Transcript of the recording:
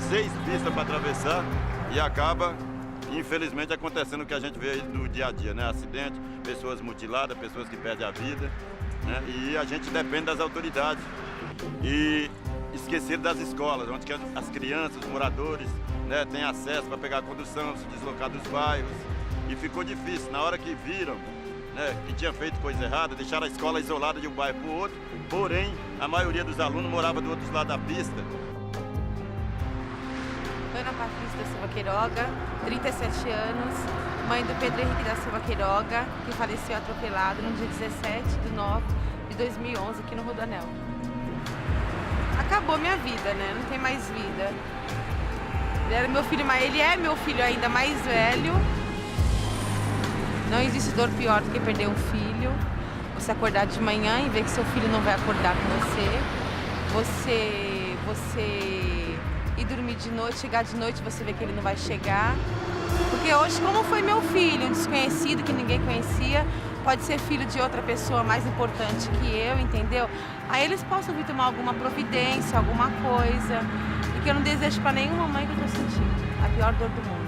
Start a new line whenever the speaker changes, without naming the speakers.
Seis pistas para atravessar e acaba, infelizmente, acontecendo o que a gente vê aí do dia a dia, né? Acidente, pessoas mutiladas, pessoas que perdem a vida, né? E a gente depende das autoridades. E esquecer das escolas, onde as crianças, os moradores, né, têm acesso para pegar a condução, se deslocar dos bairros. E ficou difícil. Na hora que viram, né, que tinha feito coisa errada, deixaram a escola isolada de um bairro para o outro, porém, a maioria dos alunos morava do outro lado da pista.
Ana Patrícia da Silva Queiroga, 37 anos, mãe do Pedro Henrique da Silva Queiroga, que faleceu atropelado no dia 17/9/2011 aqui no Rodoanel. Acabou minha vida, né? Não tem mais vida. Ele era meu filho, mas ele é meu filho ainda mais velho. Não existe dor pior do que perder um filho. Você acordar de manhã e ver que seu filho não vai acordar com você. Você ir dormir de noite, chegar de noite, você vê que ele não vai chegar. Porque hoje, como foi meu filho, um desconhecido que ninguém conhecia, pode ser filho de outra pessoa mais importante que eu, entendeu? Aí eles possam vir tomar alguma providência, alguma coisa. E que eu não desejo pra nenhuma mãe que eu tô sentindo. A pior dor do mundo.